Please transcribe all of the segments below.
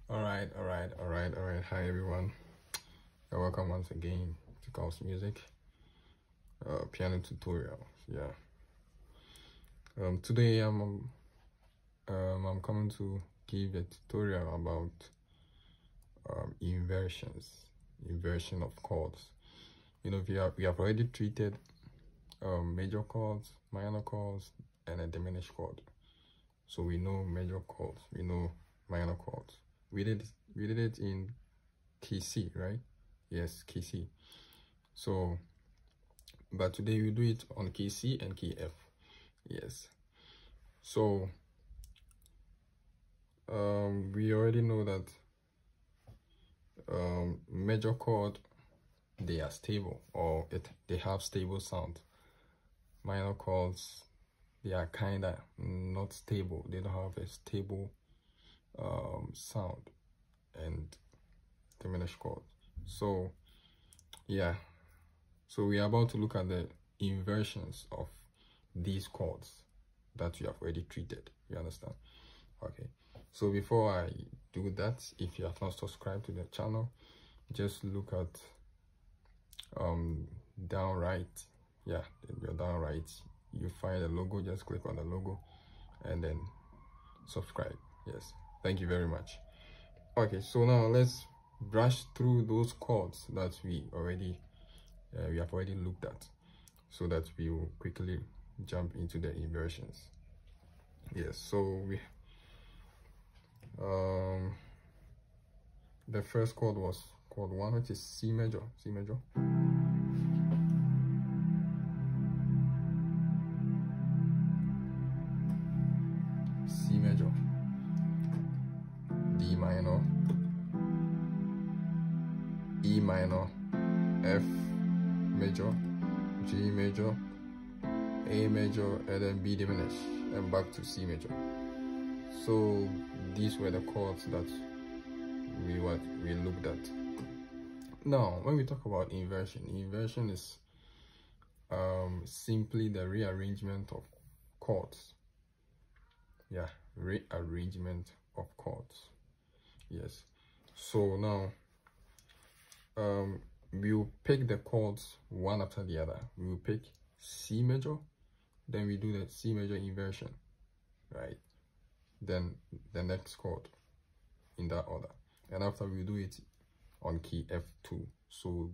All right. Hi everyone. Welcome once again to Calls Music piano tutorial. Yeah. Today I'm coming to give a tutorial about inversion of chords. You know, we have already treated major chords, minor chords, and a diminished chord. So we know major chords, we know minor chords. We did it in key C, right? Yes, key C. So, but today we do it on key C and key F. Yes. So, we already know that major chord, they are stable, or they have stable sound. Minor chords, they are kinda not stable. They don't have a stable sound, and diminished chords. So yeah, so we are about to look at the inversions of these chords that we have already treated. You understand? Okay, so before I do that, if you have not subscribed to the channel, just look at down right. Yeah, you're down right, you find the logo. Just click on the logo and then subscribe. Yes, thank you very much. Okay, so now let's brush through those chords that we have already looked at, so that we will quickly jump into the inversions. Yes, so we the first chord was chord 1, which is C major. C major, D minor, E minor, F major, G major, A major, and then B diminish, and back to C major. So these were the chords that we looked at. Now, when we talk about inversion is simply the rearrangement of chords. Yeah, rearrangement of chords. Yes. So now we'll pick the chords one after the other. We will pick C major, then we do the C major inversion, right? Then the next chord in that order, and after we do it on key F2. So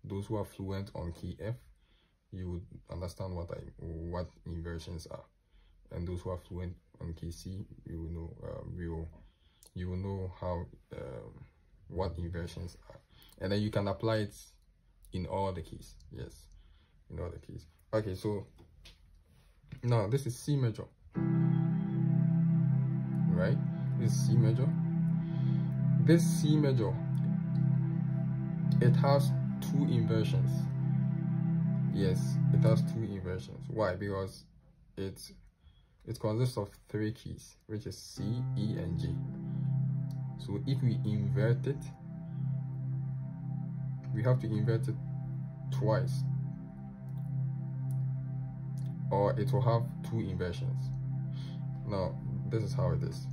those who are fluent on key F, you would understand what inversions are, and those who are fluent on key C, you will know you will know how what inversions are, and then you can apply it in all the keys. Yes, in all the keys. Okay, so now this is C major, right? This is C major. This C major, it has two inversions. Yes, it has two inversions. Why? Because it consists of three keys, which is C, E, and G. So if we invert it, we have to invert it twice, or it will have two inversions. Now this is how it is.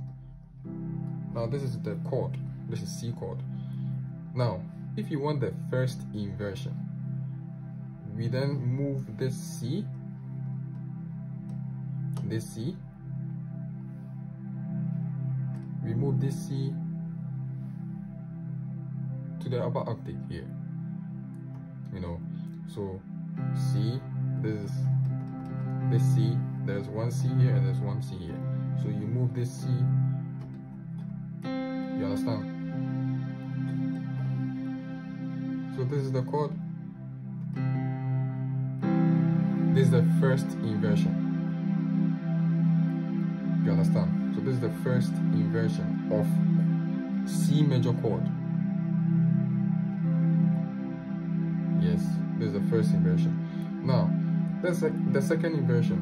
Now this is the chord. This is C chord. Now if you want the first inversion, we then move this C, we move this C to the upper octave here, you know. So C, this C, there's one C here and there's one C here. So you move this C, you understand? So this is the chord. This is the first inversion. You understand? So this is the first inversion of C major chord. Yes, this is the first inversion. Now, the second inversion.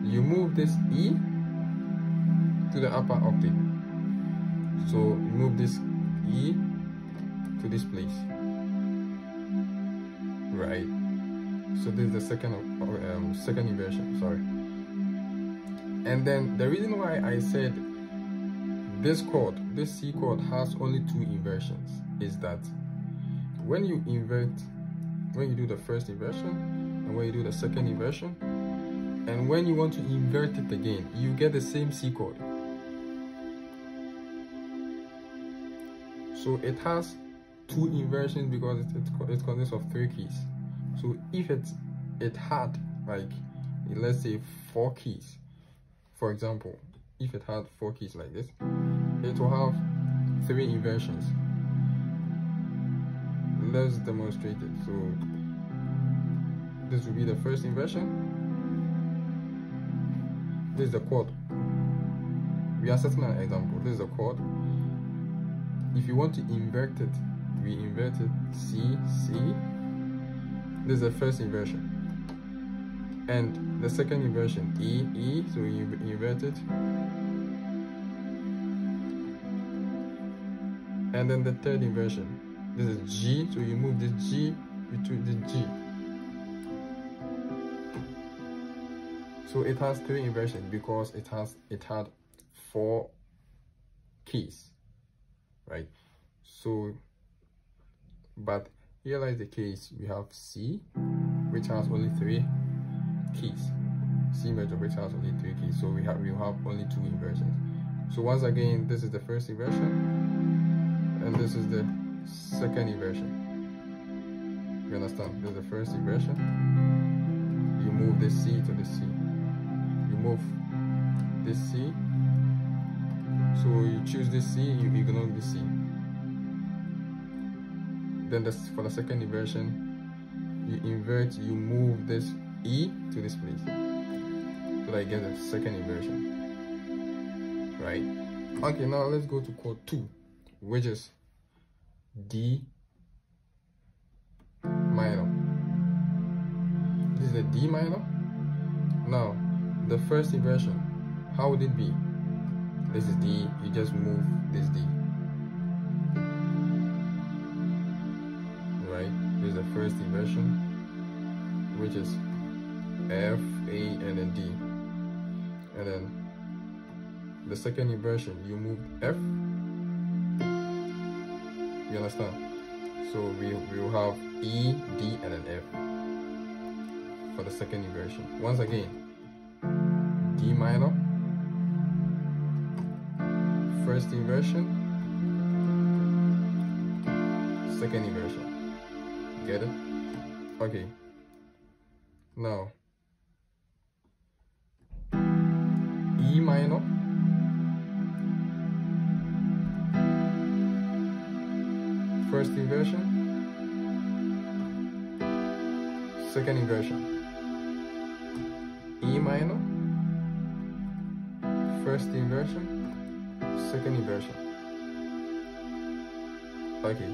You move this E to the upper octave. So you move this E to this place, right? So this is the second inversion, sorry. And then the reason why I said this chord, this C chord, has only two inversions. Is that when you invert, when you do the first inversion and when you do the second inversion, and when you want to invert it again, you get the same C chord. So it has two inversions because it consists of 3 keys. So if it had, like, let's say 4 keys, for example, if it had 4 keys like this, it will have 3 inversions. Let's demonstrate it. So this will be the first inversion. This is the chord. We are setting an example. This is the chord. If you want to invert it, we invert it C, C. This is the first inversion. And the second inversion, E, E. So you invert it. And then the third inversion, this is G. So you move this G between this G. So it has 3 inversions because it had 4 keys, right? So, but here lies the case. We have C, which has only 3 keys. C major, which has only 3 keys. So we'll have only 2 inversions. So once again, this is the first inversion, and this is the second inversion. You understand? This is the first inversion. You move this C to the C. You move this C. So you choose this C, you ignore this C. Then for the second inversion, you invert, you move this E to this place. So that you get the second inversion. Right? Okay, now let's go to chord 2, which is D minor. This is the D minor. Now, the first inversion, how would it be? This is D, you just move this D. Right? This is the first inversion, which is F, A, and then D. And then the second inversion, you move F. You understand? So we will have E, D, and then F for the second inversion. Once again, D minor, first inversion, second inversion. Get it? Okay. Now, E minor, first inversion, second inversion. E minor, first inversion, second inversion. Okay.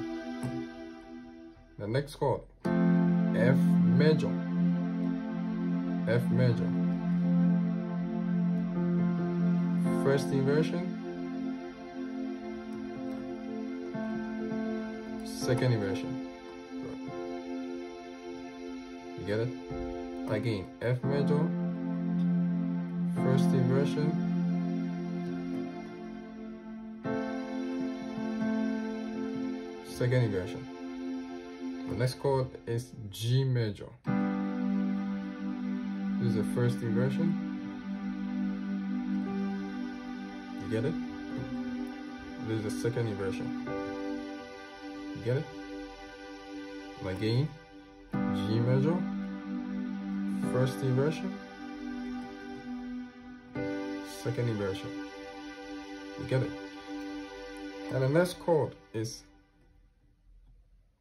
The next chord, F major. F major. First inversion, second inversion. You get it? Again, F major, first inversion, second inversion. The next chord is G major. This is the first inversion. You get it? This is the second inversion. You get it? And again, G major, first inversion, second inversion. You get it? And the next chord is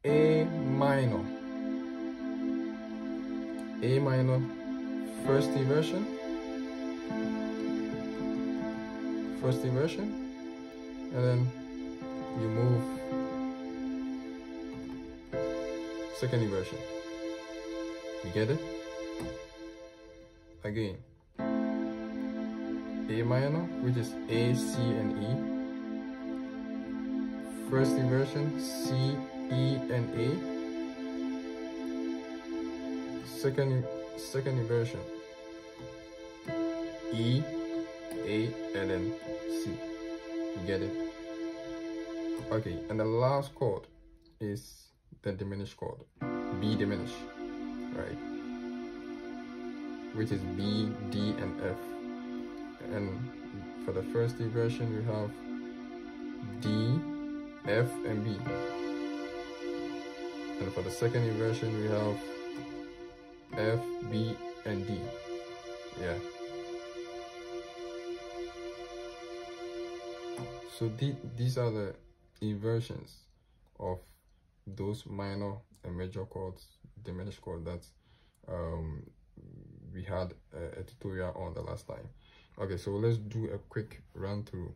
A minor. A minor, first inversion, and then you move second inversion. You get it? Again, A minor, which is A, C, and E. First inversion, C, E, and A. Second inversion, E, A, and then C. You get it? Okay, and the last chord is the diminished chord, B diminish, right? Which is B, D, and F. And for the first inversion, we have D, F, and B. And for the second inversion, we have F, B, and D. Yeah. So these are the inversions of those minor and major chords, diminished chord that we had a tutorial on the last time. Okay, so let's do a quick run through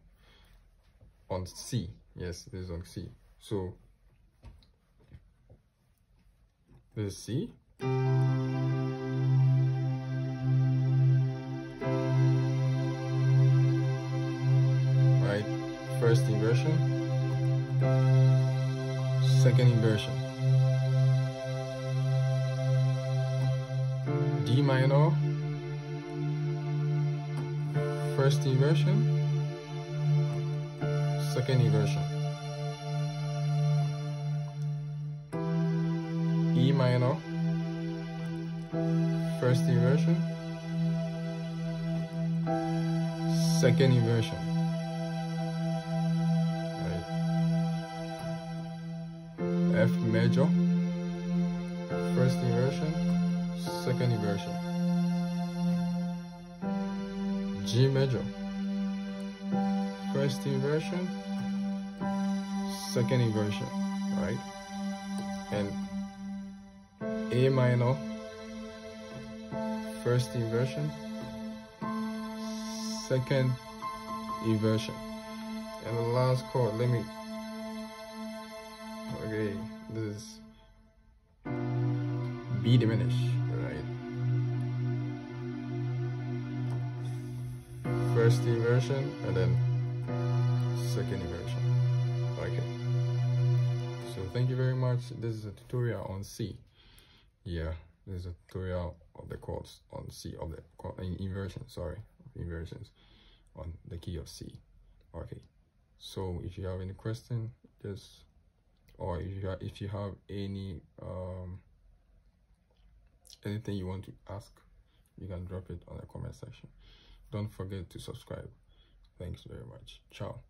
on C. Yes, this is on C. So this is C. Right, first inversion, second inversion, D minor, first inversion, second inversion, E minor, first inversion, second inversion, right? F major, first inversion, second inversion, G major, first inversion, second inversion, right? And A minor, first inversion, second inversion, and the last chord, okay, this is B diminish, right? First inversion and then second inversion. Okay, so thank you very much. This is a tutorial on C. Yeah, this is a tutorial of the chords on C, of the inversions on the key of C. Okay, so if you have any question, just, or if you have any anything you want to ask, you can drop it on the comment section. Don't forget to subscribe. Thanks very much. Ciao.